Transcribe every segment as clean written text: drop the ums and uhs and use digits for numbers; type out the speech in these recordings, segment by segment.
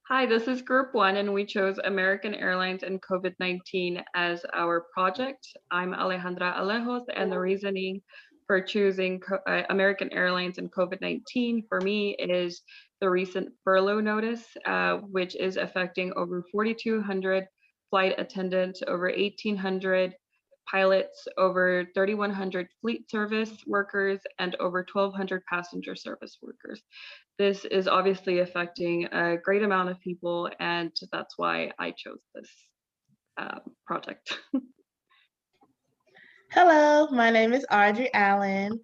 Hi, this is Group 1, and we chose American Airlines and COVID-19 as our project. I'm Alejandra Alejos, and the reasoning for choosing American Airlines and COVID-19 for me is the recent furlough notice, which is affecting over 4,200 flight attendants, over 1,800 pilots, over 3,100 fleet service workers, and over 1,200 passenger service workers. This is obviously affecting a great amount of people, and that's why I chose this project. Hello, my name is Audrey Allen.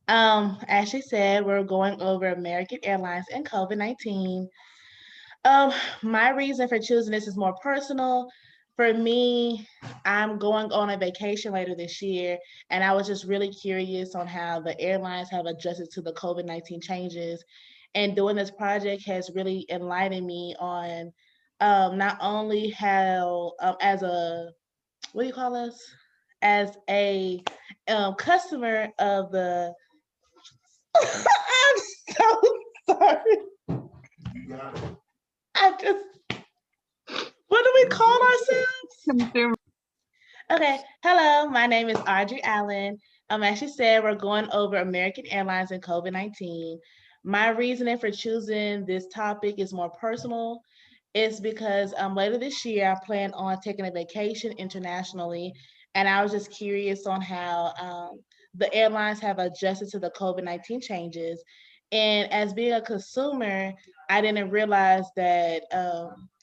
As she said, we're going over American Airlines and COVID-19. My reason for choosing this is more personal. For me, I'm going on a vacation later this year, and I was just really curious on how the airlines have adjusted to the COVID-19 changes. And doing this project has really enlightened me on not only how, as a, what do you call us? As a customer of the, I'm so sorry. I just, what do we call ourselves? Consumer. Okay, hello, my name is Audrey Allen. As she said, we're going over American Airlines and COVID-19. My reasoning for choosing this topic is more personal. It's because later this year, I plan on taking a vacation internationally, and I was just curious on how the airlines have adjusted to the COVID-19 changes. And as being a consumer, I didn't realize that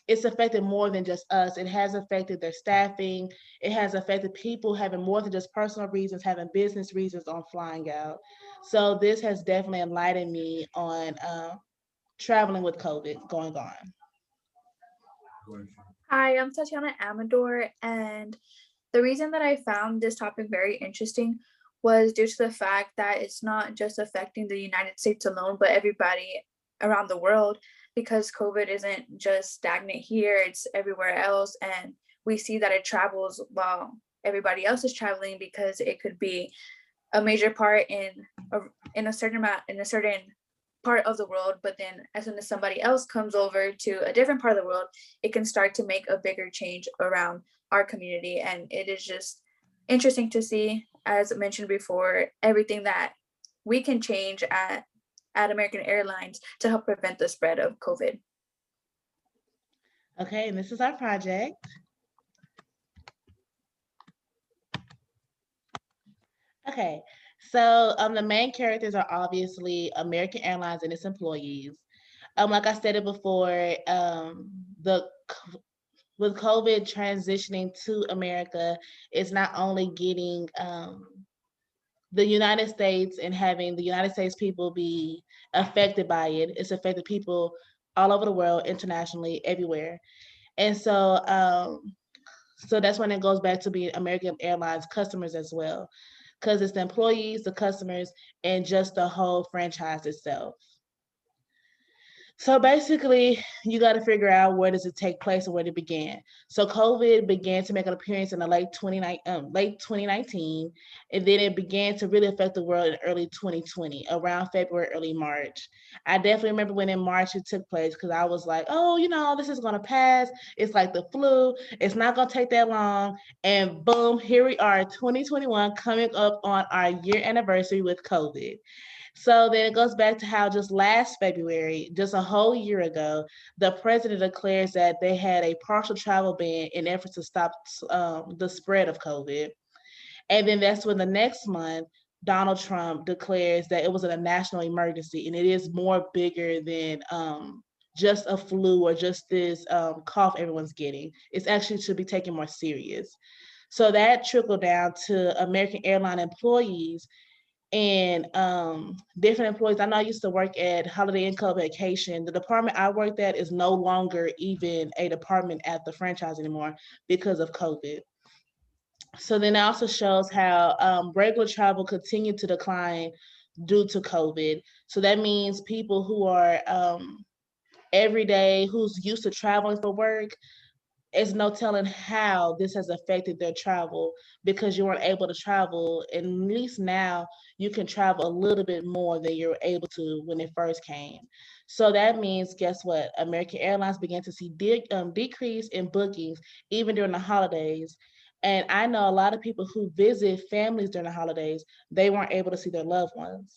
it's affected more than just us. It has affected their staffing. It has affected people having more than just personal reasons, having business reasons on flying out. So this has definitely enlightened me on traveling with COVID going on. Hi, I'm Tatiana Amador, and the reason that I found this topic very interesting was due to the fact that it's not just affecting the United States alone, but everybody around the world, because COVID isn't just stagnant here, it's everywhere else. And we see that it travels while everybody else is traveling, because it could be a major part in a certain amount, in a certain part of the world, but then as soon as somebody else comes over to a different part of the world, it can start to make a bigger change around our community. And it is just interesting to see, as mentioned before, everything that we can change at American Airlines to help prevent the spread of COVID. Okay, and this is our project. Okay, so the main characters are obviously American Airlines and its employees. Like I stated before, the with COVID transitioning to America, it's not only getting the United States and having the United States people be affected by it. It's affected people all over the world, internationally, everywhere. And so that's when it goes back to being American Airlines customers as well, because it's the employees, the customers, and just the whole franchise itself. So basically, you got to figure out where does it take place and where it began. So COVID began to make an appearance in the late 2019, and then it began to really affect the world in early 2020, around February, early March. I definitely remember when in March it took place, because I was like, oh, this is going to pass. It's like the flu. It's not going to take that long. And boom, here we are, 2021, coming up on our year anniversary with COVID. So then it goes back to how just last February, just a whole year ago, the president declares that they had a partial travel ban in efforts to stop the spread of COVID. And then that's when the next month, Donald Trump declares that it was a national emergency, and it is more bigger than just a flu or just this cough everyone's getting. It's actually should be taken more serious. So that trickled down to American airline employees and different employees. I know I used to work at Holiday Inn Club Vacation. The department I worked at is no longer even a department at the franchise anymore because of COVID. So then it also shows how regular travel continued to decline due to COVID. So that means people who are every day, who's used to traveling for work, it's no telling how this has affected their travel, because you weren't able to travel. And at least now you can travel a little bit more than you were able to when it first came. So that means, guess what? American Airlines began to see decrease in bookings even during the holidays. And I know a lot of people who visit families during the holidays, they weren't able to see their loved ones.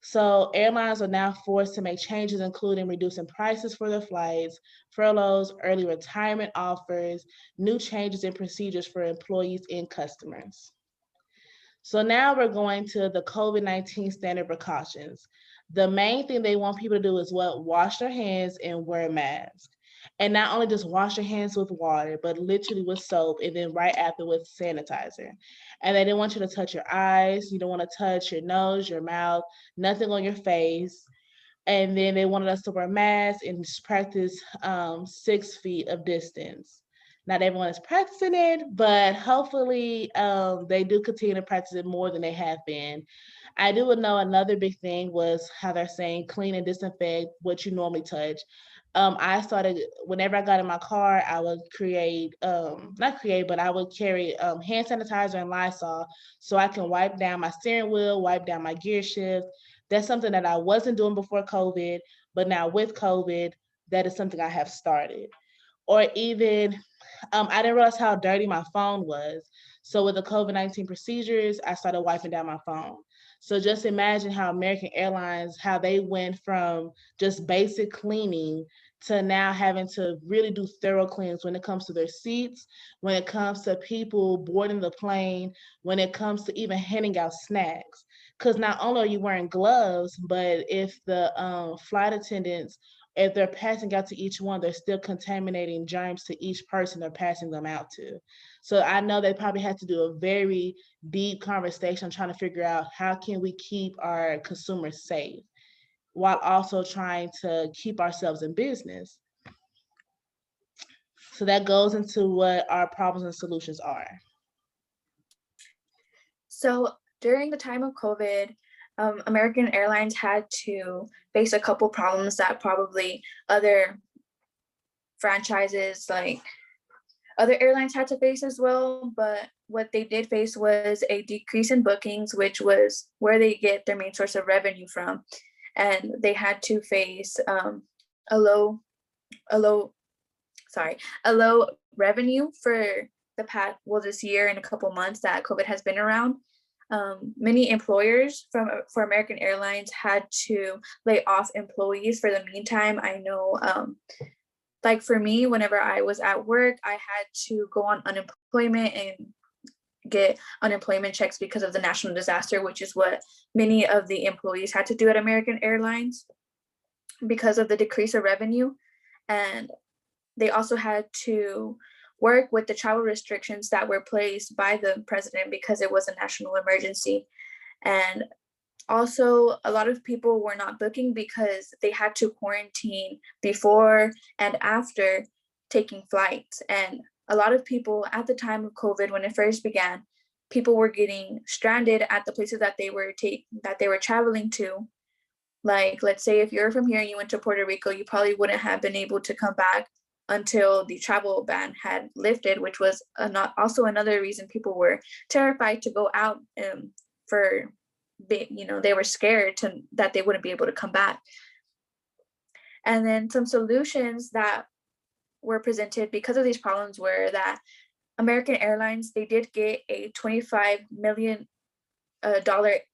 So airlines are now forced to make changes, including reducing prices for their flights, furloughs, early retirement offers, new changes in procedures for employees and customers. So now we're going to the COVID-19 standard precautions. The main thing they want people to do is what? Wash their hands and wear a mask. And not only just wash your hands with water, but literally with soap, and then right after with sanitizer. And they didn't want you to touch your eyes. You don't want to touch your nose, your mouth, nothing on your face. And then they wanted us to wear masks and just practice 6 feet of distance. Not everyone is practicing it, but hopefully they do continue to practice it more than they have been. I do know another big thing was how they're saying clean and disinfect what you normally touch. I started, whenever I got in my car, I would not create, but I would carry hand sanitizer and Lysol so I can wipe down my steering wheel, wipe down my gear shift. That's something that I wasn't doing before COVID, but now with COVID, that is something I have started. Or even, I didn't realize how dirty my phone was. So with the COVID-19 procedures, I started wiping down my phone. So just imagine how American Airlines, how they went from just basic cleaning to now having to really do thorough cleans when it comes to their seats, when it comes to people boarding the plane, when it comes to even handing out snacks. Because not only are you wearing gloves, but if the flight attendants, if they're passing out to each one, they're still contaminating germs to each person they're passing them out to. So I know they probably had to do a very deep conversation trying to figure out how can we keep our consumers safe while also trying to keep ourselves in business. So that goes into what our problems and solutions are. So during the time of COVID, American Airlines had to face a couple problems that probably other franchises, like other airlines, had to face as well. But what they did face was a decrease in bookings, which was where they get their main source of revenue from. And they had to face a low, a low, a low revenue for the past, well, this year and a couple months that COVID has been around. Many employers for American Airlines had to lay off employees for the meantime. I know, like for me, whenever I was at work, I had to go on unemployment and get unemployment checks because of the national disaster, which is what many of the employees had to do at American Airlines because of the decrease of revenue. And they also had to work with the travel restrictions that were placed by the president because it was a national emergency. And also, a lot of people were not booking because they had to quarantine before and after taking flights. And a lot of people at the time of COVID, when it first began, people were getting stranded at the places that they were traveling to. Like, let's say if you're from here and you went to Puerto Rico, you probably wouldn't have been able to come back until the travel ban had lifted, which was also another reason people were terrified to go out for, they were scared that they wouldn't be able to come back. And then some solutions that were presented because of these problems were that American Airlines, they did get a $25 million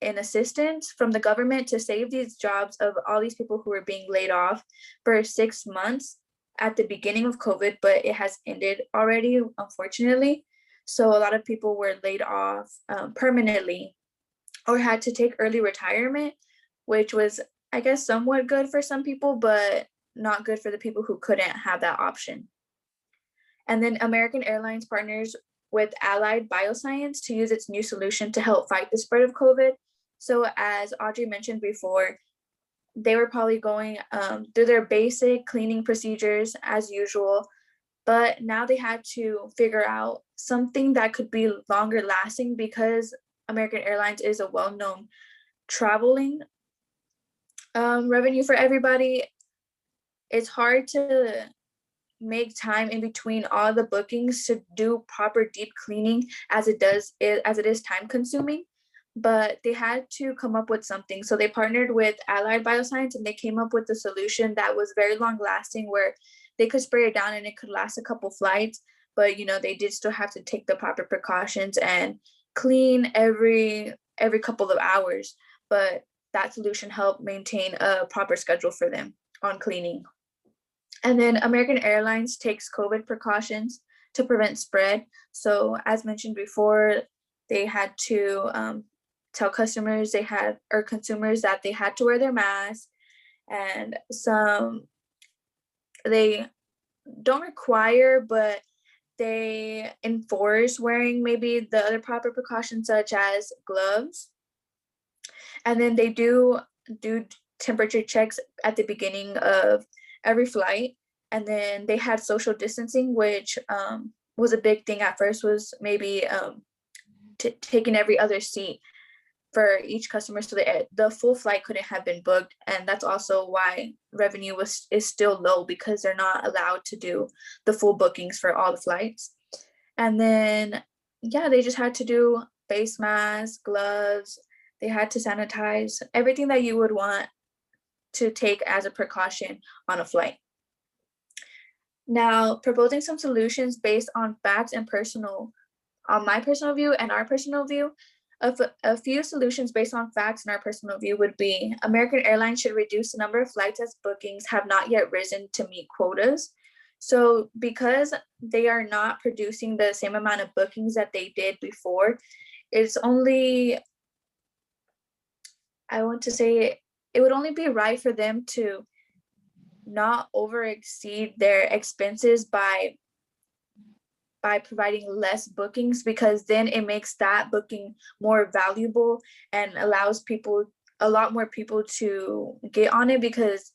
in assistance from the government to save these jobs of all these people who were being laid off for 6 months at the beginning of COVID, but it has ended already, unfortunately. So a lot of people were laid off permanently or had to take early retirement, which was, I guess, somewhat good for some people, but not good for the people who couldn't have that option. And then American Airlines partners with Allied Bioscience to use its new solution to help fight the spread of COVID. So as Audrey mentioned before, they were probably going through their basic cleaning procedures as usual, but now they had to figure out something that could be longer lasting because American Airlines is a well-known traveling revenue for everybody. It's hard to make time in between all the bookings to do proper deep cleaning as it is time consuming. but they had to come up with something. So they partnered with Allied Bioscience, and they came up with a solution that was very long lasting, where they could spray it down and it could last a couple flights, but they did still have to take the proper precautions and clean every couple of hours. But that solution helped maintain a proper schedule for them on cleaning. And then American Airlines takes COVID precautions to prevent spread. So as mentioned before, they had to tell customers or consumers that they had to wear their mask, and they don't require, but they enforce wearing maybe the other proper precautions such as gloves. And then they do temperature checks at the beginning of every flight. And then they had social distancing, which was a big thing at first, was maybe taking every other seat for each customer, so the full flight couldn't have been booked. And that's also why revenue is still low, because they're not allowed to do the full bookings for all the flights. And then they just had to do face masks, gloves. They had to sanitize, everything that you would want to take as a precaution on a flight. Now, proposing some solutions based on facts and on my personal view and our personal view. A few solutions based on facts and our personal view would be: American Airlines should reduce the number of flights as bookings have not yet risen to meet quotas. So because they are not producing the same amount of bookings that they did before, it's only, I want to say, it would only be right for them to not over exceed their expenses by providing less bookings, because then it makes that booking more valuable and allows a lot more people to get on it, because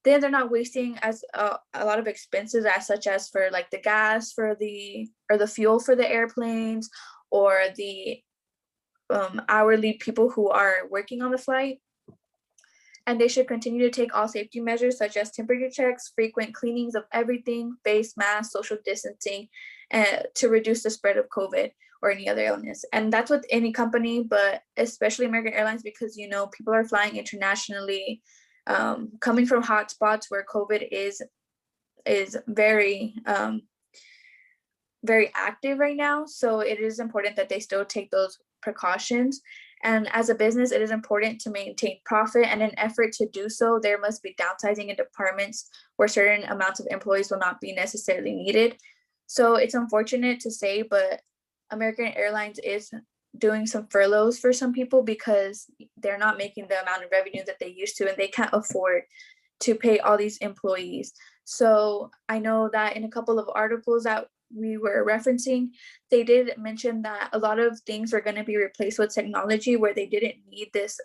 then they're not wasting a lot of expenses, such as for like the gas or the fuel for the airplanes, or the hourly people who are working on the flight. And they should continue to take all safety measures such as temperature checks, frequent cleanings of everything, face masks, social distancing, to reduce the spread of COVID or any other illness. And that's with any company, but especially American Airlines, because people are flying internationally, coming from hotspots where COVID is very very active right now. So it is important that they still take those precautions. And as a business, it is important to maintain profit, and in an effort to do so, there must be downsizing in departments where certain amounts of employees will not be necessarily needed. So it's unfortunate to say, but American Airlines is doing some furloughs for some people, because they're not making the amount of revenue that they used to, and they can't afford to pay all these employees. So I know that in a couple of articles that we were referencing, they did mention that a lot of things are going to be replaced with technology, where they didn't need this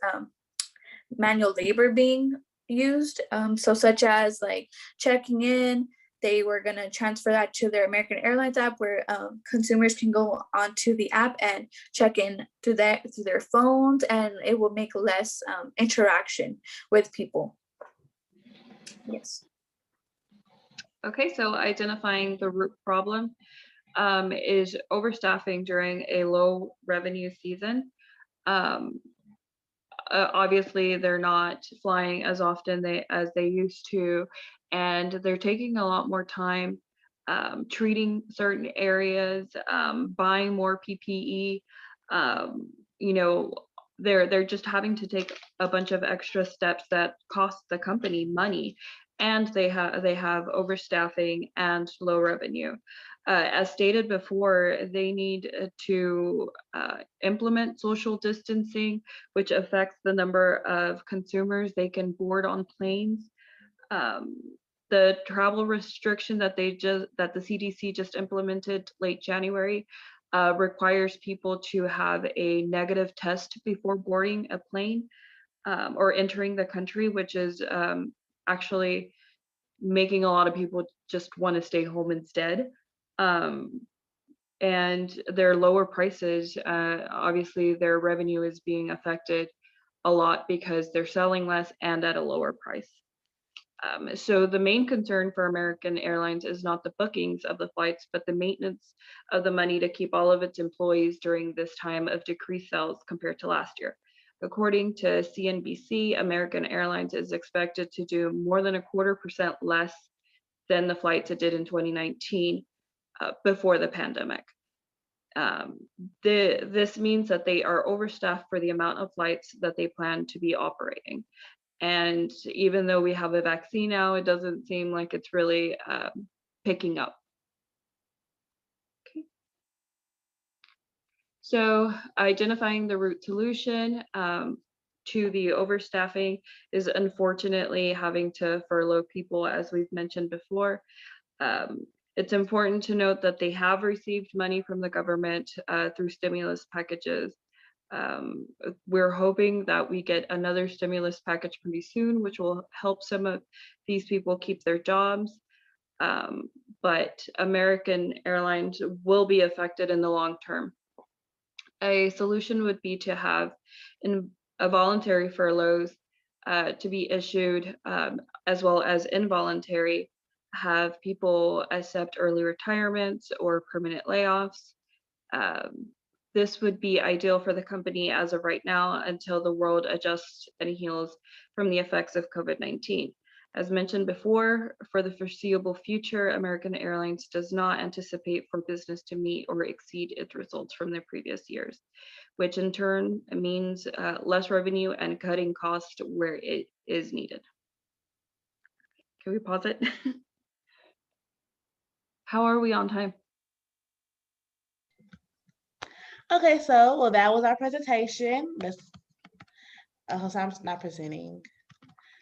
manual labor being used. So such as like checking in, they were going to transfer that to their American Airlines app, where consumers can go onto the app and check in through their phones, and it will make less interaction with people. Yes. Okay, so identifying the root problem is overstaffing during a low revenue season. Obviously, they're not flying as often as they used to, and they're taking a lot more time treating certain areas, buying more PPE. They're just having to take a bunch of extra steps that cost the company money, and they have overstaffing and low revenue. As stated before, they need to implement social distancing, which affects the number of consumers they can board on planes. The travel restriction that the CDC just implemented late January requires people to have a negative test before boarding a plane or entering the country, which is actually making a lot of people just want to stay home instead. And their lower prices, obviously their revenue is being affected a lot because they're selling less and at a lower price. So the main concern for American Airlines is not the bookings of the flights, but the maintenance of the money to keep all of its employees during this time of decreased sales compared to last year. According to CNBC, American Airlines is expected to do more than 0.25% less than the flights it did in 2019 before the pandemic. This means that they are overstaffed for the amount of flights that they plan to be operating. And even though we have a vaccine now, it doesn't seem like it's really picking up. Okay. So identifying the root solution to the overstaffing is unfortunately having to furlough people, as we've mentioned before. It's important to note that they have received money from the government through stimulus packages. We're hoping that we get another stimulus package pretty soon, which will help some of these people keep their jobs. But American Airlines will be affected in the long term. A solution would be to have a voluntary furloughs to be issued, as well as involuntary, have people accept early retirements or permanent layoffs. This would be ideal for the company as of right now until the world adjusts and heals from the effects of COVID-19. As mentioned before, for the foreseeable future, American Airlines does not anticipate for business to meet or exceed its results from the previous years, which in turn means less revenue and cutting costs where it is needed. Can we pause it? How are we on time? Okay, so well, that was our presentation. So I'm not presenting.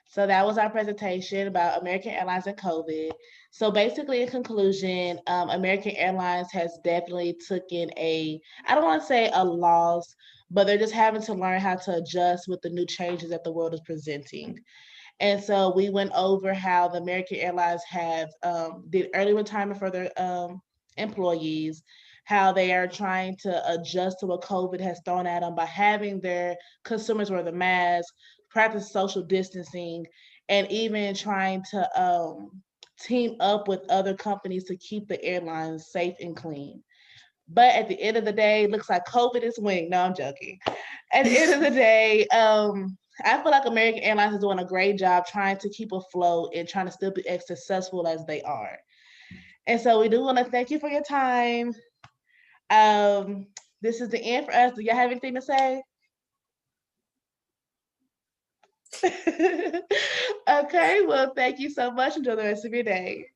So that was our presentation about American Airlines and COVID. So basically, in conclusion, American Airlines has definitely taken I don't want to say a loss, but they're just having to learn how to adjust with the new changes that the world is presenting. And so we went over how the American Airlines have did early retirement for their employees, how they are trying to adjust to what COVID has thrown at them by having their consumers wear the mask, practice social distancing, and even trying to team up with other companies to keep the airlines safe and clean. But at the end of the day, it looks like COVID is winning. No, I'm joking. At the end of the day, I feel like American Airlines is doing a great job trying to keep afloat and trying to still be as successful as they are. And so we do want to thank you for your time. This is the end for us. Do y'all have anything to say? Okay, well, thank you so much. Enjoy the rest of your day.